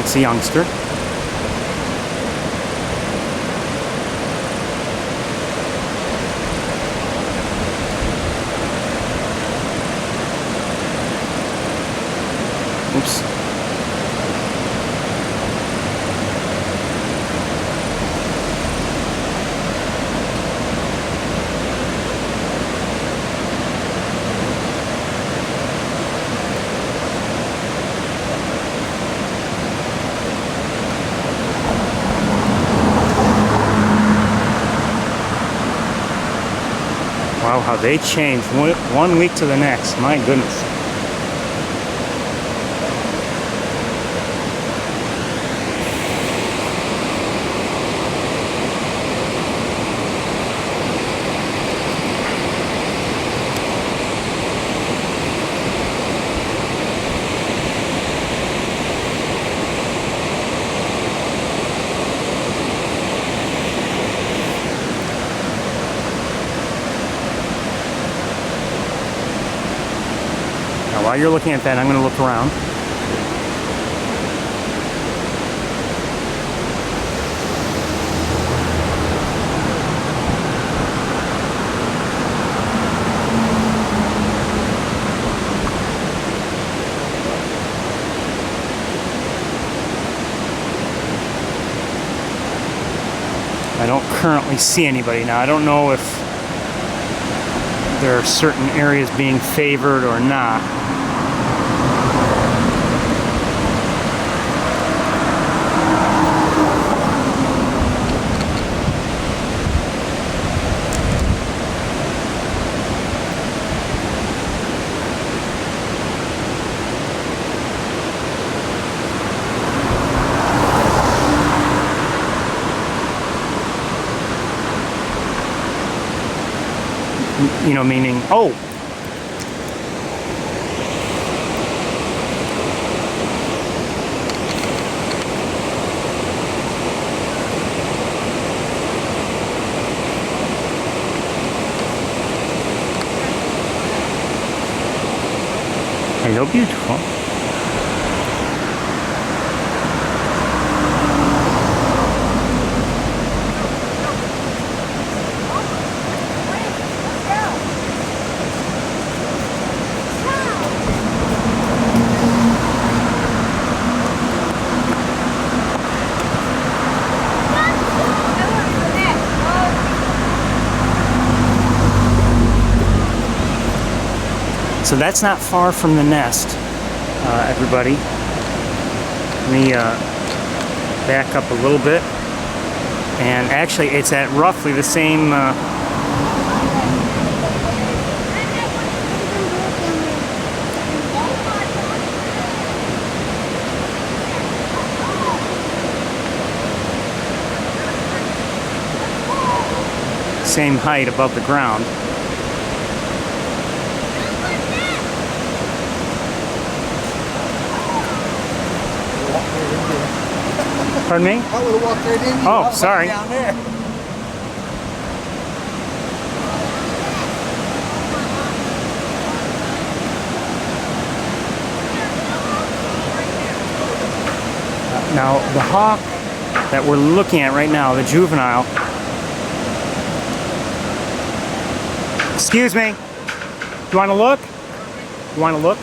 That's a youngster. Oops. Wow, how they change one week to the next. My goodness. While you're looking at that, I'm going to look around. I don't currently see anybody now. I don't know if there are certain areas being favored or not. You know, meaning, oh! Hello, beautiful. So that's not far from the nest, everybody. Let me back up a little bit. And actually, it's at roughly the same same height above the ground. Pardon me? I would have walked right in. Oh, sorry. Down there. Now, the hawk that we're looking at right now, the juvenile. Excuse me. You want to look? You want to look?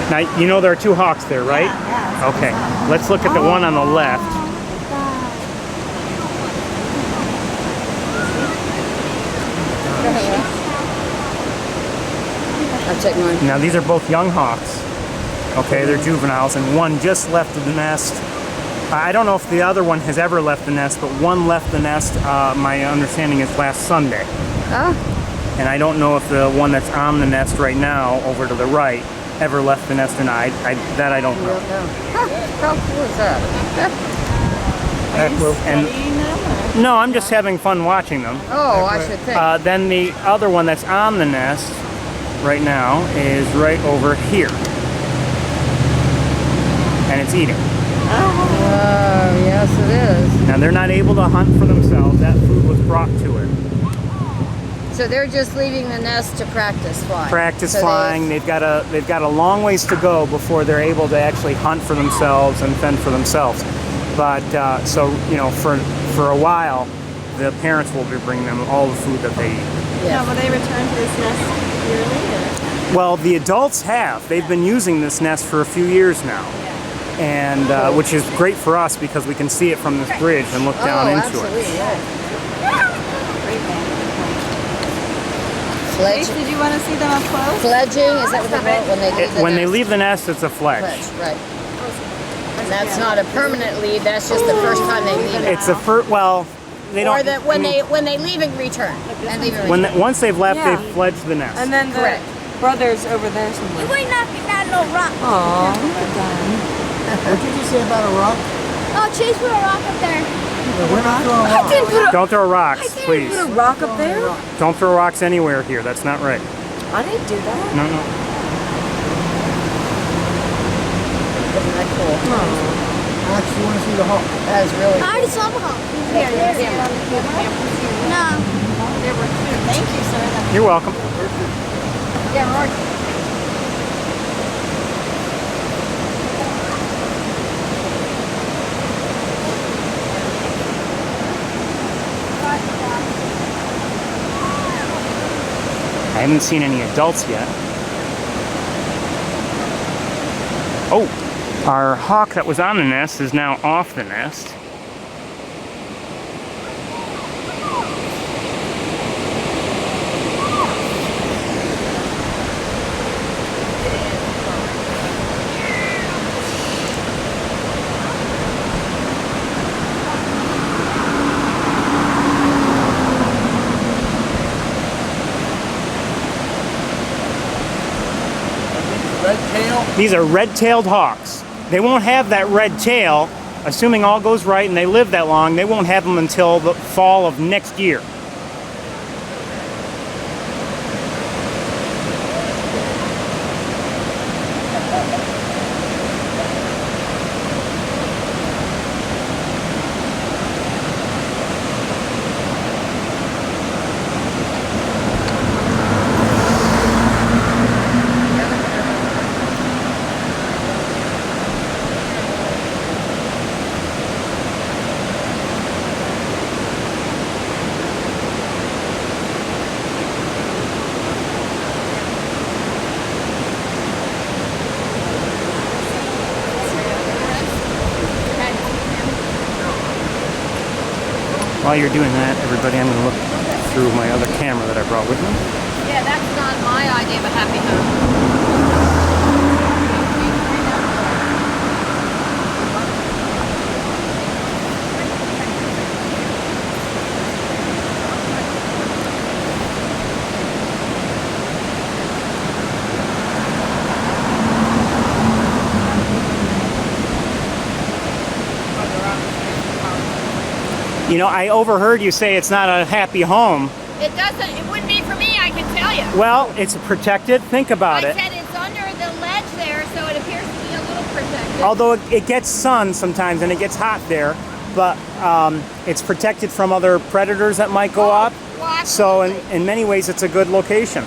Now, you know there are two hawks there, right? Yeah. Okay, let's look at the one on the left. I'll check mine. Now, these are both young hawks. Okay, they're juveniles, and one just left the nest. I don't know if the other one has ever left the nest, but one left the nest, my understanding is last Sunday. Oh. And I don't know if the one that's on the nest right now, over to the right, ever left the nest or not. That I don't know. How cool is that? And no, I'm just having fun watching them. Oh, I should think. Then the other one that's on the nest right now is right over here. And it's eating. Oh, yes it is. Now they're not able to hunt for themselves. That food was brought to it. So they're just leaving the nest to practice flying. Practice So flying. They've got a long ways to go before they're able to actually hunt for themselves and fend for themselves. But so for a while, the parents will be bringing them all the food that they eat. Yeah. Now, will they return to this nest yearly? Well, the adults have. They've been using this nest for a few years now, and which is great for us because we can see it from this bridge and look down into absolutely, it. yeah. Grace, did you want to see them up close? Fledging, is that what they call it when they leave the When they nest? leave the nest, it's a fledge. Fledge, right. And that's not a permanent leave, that's just the first time they leave it. It's a well, they don't. Or that when they leave and return. And leave and When return. once they've left, Yeah. they've fledged the nest. And then the Correct. brother's over there somewhere. You ain't knocking down no rock. Aww. What did you say about a rock? Oh, Chase put a rock up there. We're not throwing I didn't put a Don't throw rocks, please. Put a rock up there? Don't throw rocks anywhere here. That's not right. I didn't do that. No, no. Isn't that cool? Alex, you want to see the hawk? That is really I already saw the hawk. Here, No. Thank you, sir. You're welcome. Yeah, Mark. I haven't seen any adults yet. Oh, our hawk that was on the nest is now off the nest. Red tail? These are red-tailed hawks. They won't have that red tail, assuming all goes right and they live that long, they won't have them until the fall of next year. While you're doing that, everybody, I'm going to look through my other camera that I brought with me. Yeah, that's not my idea of a happy home. You know, I overheard you say it's not a happy home. It wouldn't be for me, I can tell you. Well, it's protected. Think about I it. said it's under the ledge there, so it appears to be a little protected. Although it gets sun sometimes and it gets hot there, but it's protected from other predators that might go up. Well, So in many ways, it's a good location.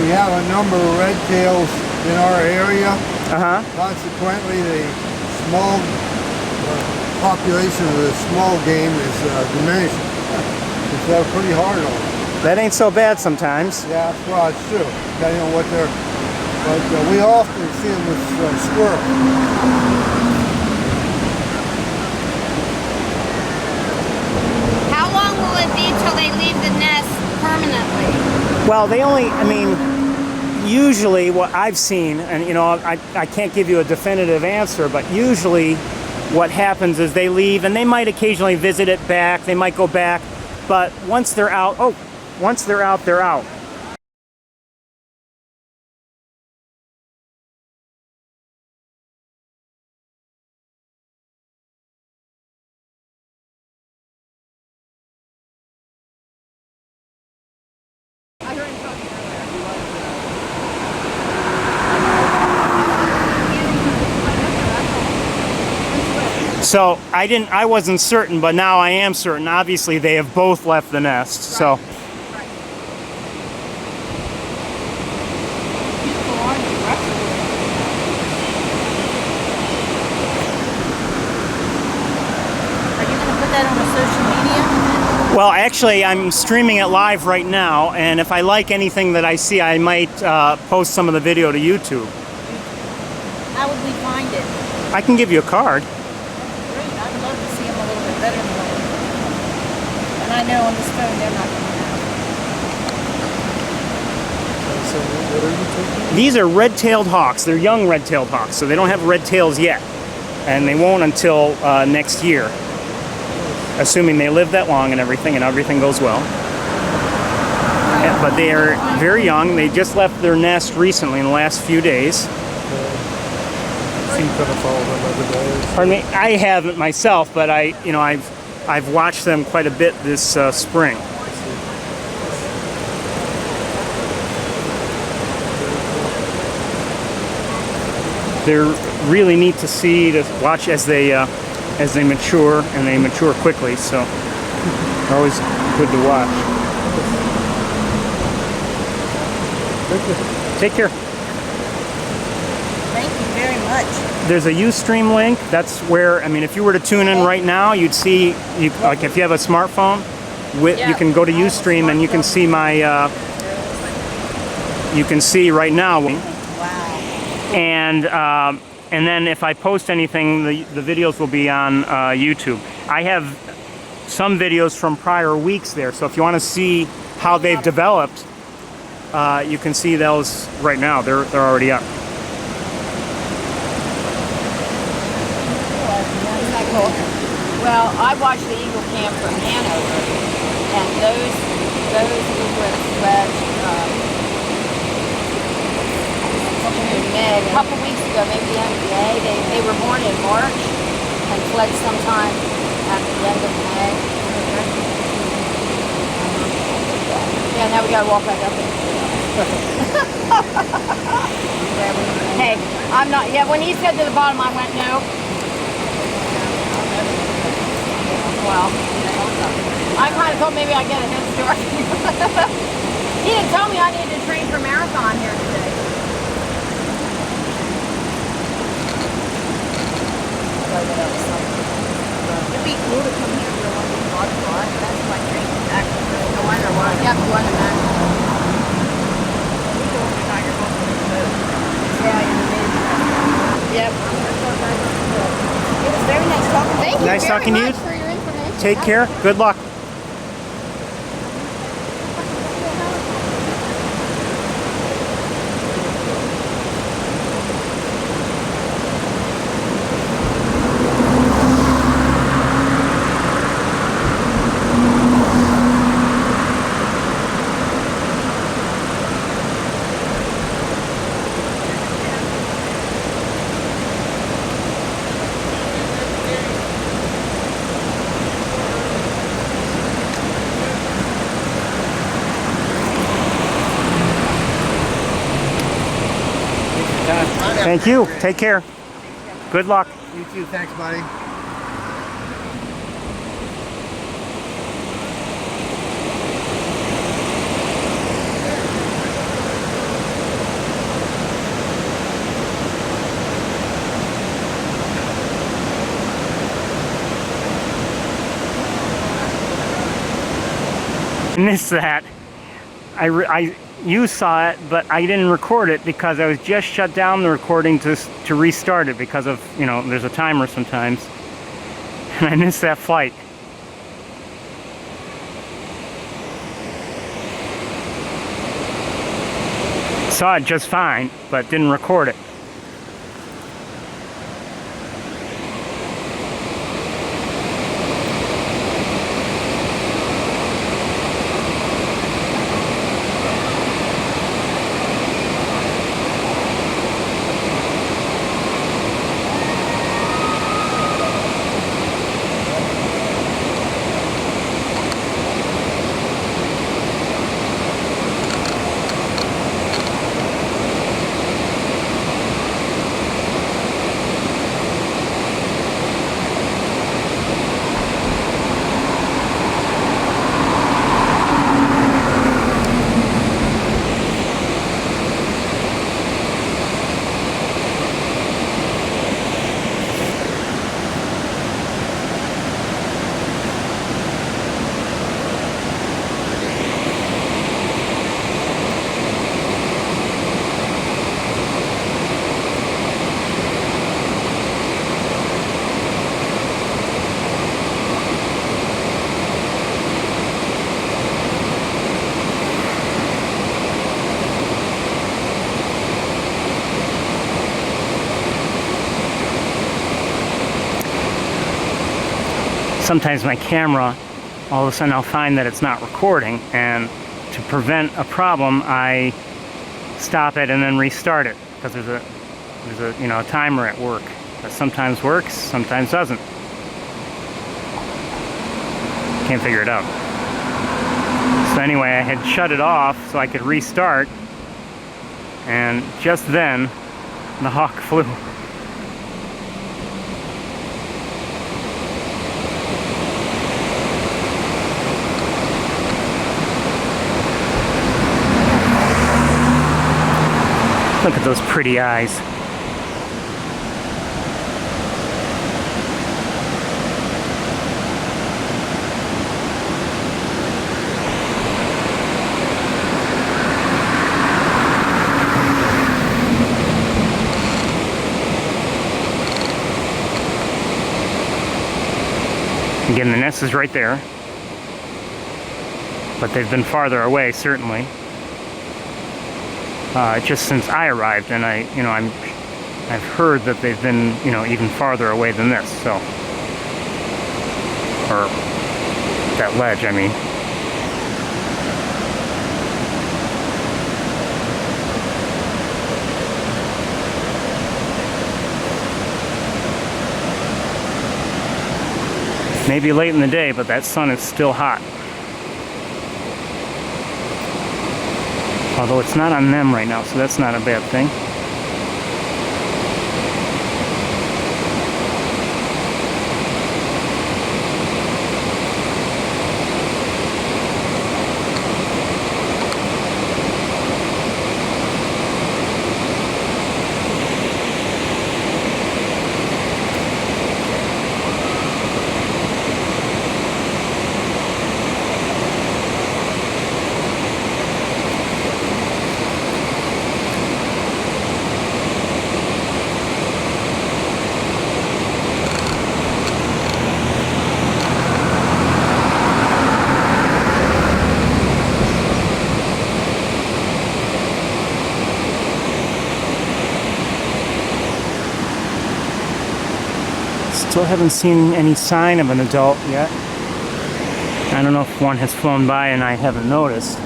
We have a number of red tails in our area. Uh-huh. Consequently, the small population of the small game is diminishing. It's pretty hard on them. That ain't so bad sometimes. Yeah, well, it's true, depending on what they're... But we often see them with squirrels. how long will it be till they leave the nest permanently? Well, they only, I mean, usually what I've seen, and you know, I can't give you a definitive answer, but usually what happens is they leave and they might occasionally visit it back, they might go back, but once they're out, once they're out, they're out. So I wasn't certain, but now I am certain. Obviously, they have both left the nest. So Are you going to put that on a social media? well, actually, I'm streaming it live right now, and if I like anything that I see, I might post some of the video to YouTube. How would we find it? I can give you a card. Great. I'd love to see them a little bit better than what we do. And I know on this phone they're not coming out. So what are you taking? These are red-tailed hawks. They're young red-tailed hawks, so they don't have red tails yet, and they won't until next year, assuming they live that long and everything goes well. But they are very young. They just left their nest recently in the last few days. So you kind of follow them every day? Pardon me, I haven't myself, but I've watched them quite a bit this spring. They're really neat to see, to watch as they mature, and they mature quickly. So they're always good to watch. Take care. Thank you very much. There's a Ustream link. That's where, I mean, if you were to tune in right now, you'd see, like if you have a smartphone, you can go to Ustream and you can see my, you can see right now. Wow. And then if I post anything, the videos will be on YouTube. I have some videos from prior weeks there, so if you want to see how they've developed, you can see those right now. They're already up. Well, I watched the Eagle Camp from Hanover, and those eaglets fledged in May. A couple weeks ago, maybe the end of May. They were born in March and fled sometime at the end of May. Yeah, now we gotta walk back up there. Hey, I'm not. Yeah, when he said to the bottom, I went no. Well, I kind of thought maybe I'd get a head start. He didn't tell me I needed to train for marathon here today. It'd be cool to come here for one of these butterflies. That's my dream. Actually, No wonder why. Yep, you want to know. Yeah, you're amazing. Yep. It was very nice talking to you. Thank you Nice very talking to you. much for your information. Take care. Good luck. Thank you. Take care. Good luck. You too. Thanks, buddy. Missed that. You saw it, but I didn't record it because I was just shut down the recording to restart it because of, there's a timer sometimes. And I missed that flight. Saw it just fine, but didn't record it. sometimes my camera, all of a sudden I'll find that it's not recording, and to prevent a problem, I stop it and then restart it, because there's a a timer at work that sometimes works, sometimes doesn't. Can't figure it out. So anyway, I had shut it off so I could restart, and just then the hawk flew. Look at those pretty eyes. Again, the nest is right there, but they've been farther away, certainly. Just since I arrived, and I've heard that they've been, even farther away than this. So, or that ledge, I mean. Maybe late in the day, but that sun is still hot. Although it's not on them right now, so that's not a bad thing. Still haven't seen any sign of an adult yet. I don't know if one has flown by and I haven't noticed,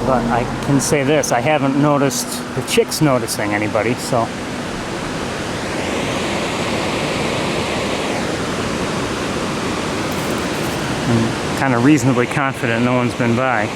but I can say this, I haven't noticed the chicks noticing anybody, so. I'm kind of reasonably confident no one's been by.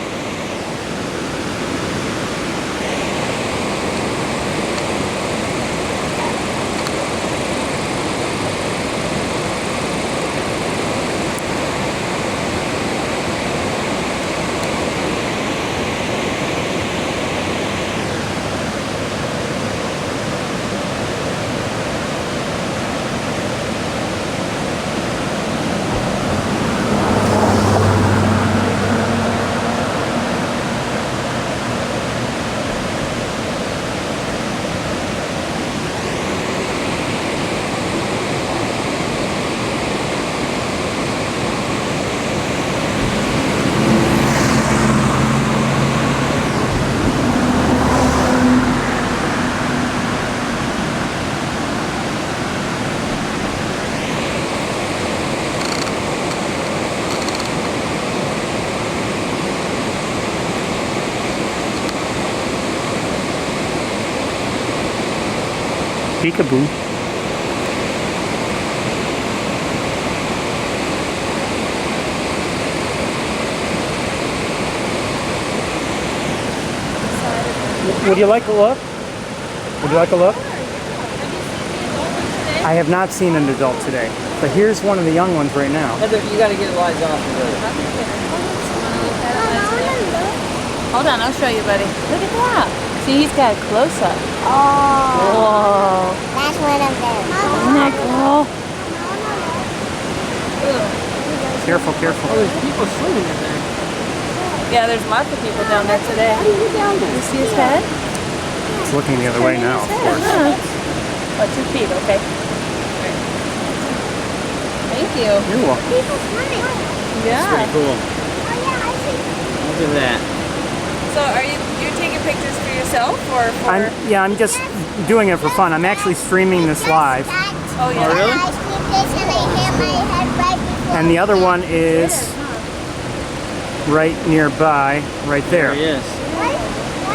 Peekaboo. Would you like a look? Would you like a look? I have not seen an adult today, but here's one of the young ones right now. Heather, you gotta get lights off of it. Hold on, I'll show you, buddy. Look at that. See, he's got a close-up. Oh. Whoa. That's one of them. Isn't that cool? Careful, careful. Oh, there's people swimming in there. Yeah, there's lots of people down there today. How do you get down there? You see his head? It's looking the other way now, of course. Oh, 2 feet, okay. Thank you. You're welcome. People swimming. Yeah. Pretty cool. Oh yeah, I see. Look at that. So are you're taking pictures for yourself or for... I'm just doing it for fun. I'm actually streaming this live. Oh yeah. Oh, really? I sneaked this and I hit my head right before And the other one is right nearby, right There there, he is.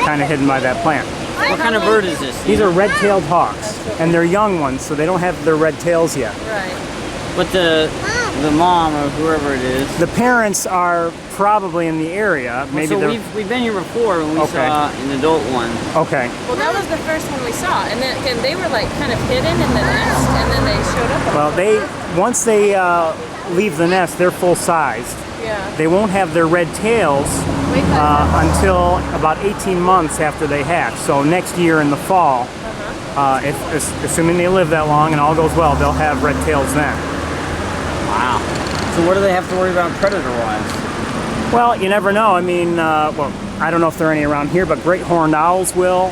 kind of hidden by that plant. What kind of bird is this? These are red-tailed hawks, and they're young ones, so they don't have their red tails yet. Right. But the mom or whoever it is. The parents are probably in the area. Maybe so they're we've been here before when we Okay. saw an adult one. okay. Well, that was the first one we saw, and then and they were like kind of hidden in the nest, and then they showed up. Well, once they leave the nest, they're full-sized. Yeah. They won't have their red tails until about 18 months after they hatch. So next year in the fall, assuming they live that long and all goes well, they'll have red tails then. Wow. So what do they have to worry about predator-wise? Well, you never know. I mean, well, I don't know if there are any around here, but great horned owls will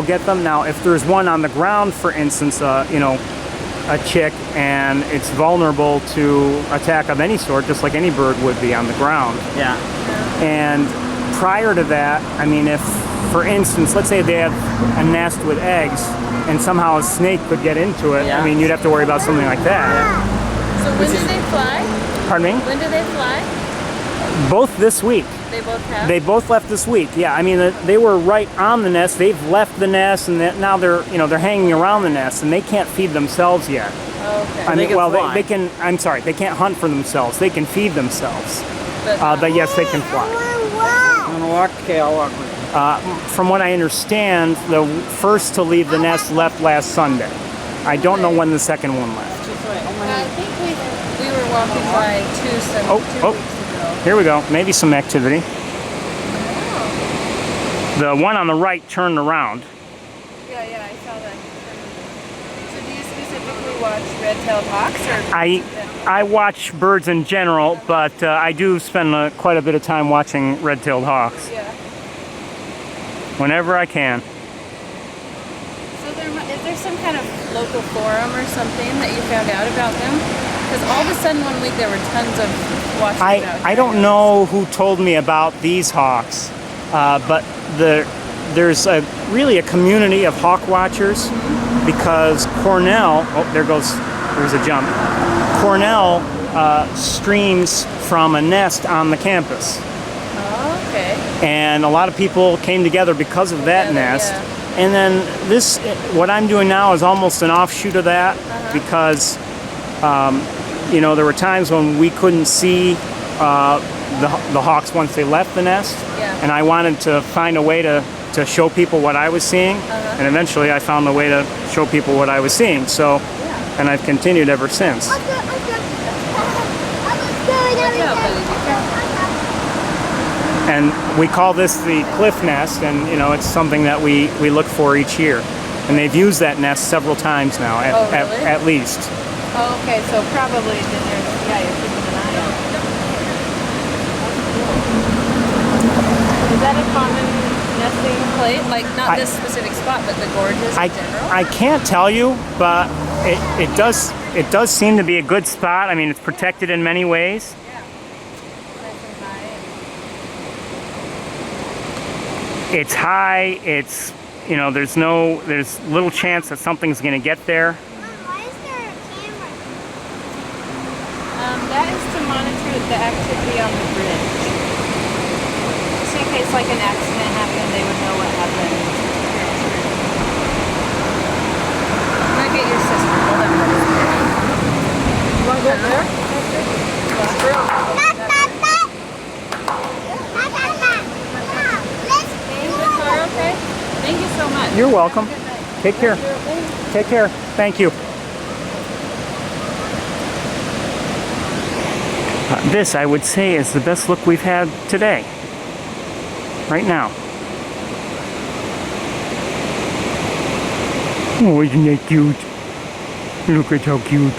get them. Now, if there's one on the ground, for instance, you know, a chick, and it's vulnerable to attack of any sort, just like any bird would be on the ground. Yeah. And prior to that, I mean, if, for instance, let's say they have a nest with eggs, and somehow a snake could get into it, Yeah. I mean, you'd have to worry about something like that. So when do they fly? Pardon me? When do they fly? Both this week. They both have. They both left this week. Yeah, I mean, they were right on the nest. They've left the nest, and now they're, you know, they're hanging around the nest, and they can't feed themselves yet. Okay. I They mean, can well, fly. they can. I'm sorry, they can't hunt for themselves. They can feed themselves, but yes, they can fly. You wanna walk? Okay, I'll walk with you. From what I understand, the first to leave the nest left last Sunday. I don't know when the second one left. I think we were walking by two weeks ago. Here we go. Maybe some activity. The one on the right turned around. Yeah, I saw that. So do you specifically watch red-tailed hawks, or? I watch birds in general, but I do spend quite a bit of time watching red-tailed hawks Yeah. whenever I can. So is there some kind of local forum or something that you found out about them? Because all of a sudden one week there were tons of watching about I don't know who told me about these hawks, but there's really a community of hawk watchers because Cornell, there's a jump. Cornell streams from a nest on the campus. Oh, okay. And a lot of people came together because of that Together, nest. yeah. And then what I'm doing now is almost an offshoot of that because, you know, there were times when we couldn't see the hawks once they left the nest. Yeah. And I wanted to find a way to show people what I was seeing. And eventually I found a way to show people what I was seeing. So, and I've continued ever since. Watch out, buddy. Be careful. And we call this the cliff nest, and you know, it's something that we look for each year. And they've used that nest several times now, Oh, really? at least. Oh, okay. So probably then you're keeping an eye on it. Is that a common nesting place? Like not this specific spot, but the gorges in general? I can't tell you, but it does seem to be a good spot. I mean, it's protected in many ways. Yeah. Nice and high. It's high. It's, you know, there's little chance that something's going to get there. Why is there a camera? That is to monitor the activity on the bridge. Just in case like an accident happened, they would know what happened. I'm gonna get your sister. Hold on. You wanna go there? Okay. Thank you so much. You're welcome. Take care. Take care. Thank you. This, I would say, is the best look we've had today. Right now. Oh, isn't that cute? Look at how cute.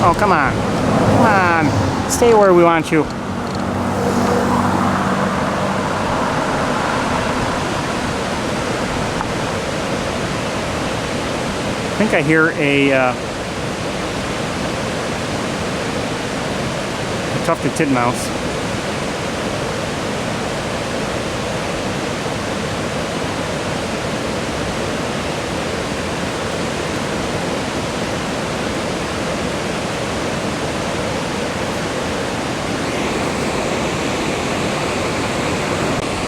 Oh, come on. Come on. Stay where we want you. I think I hear a tufted titmouse.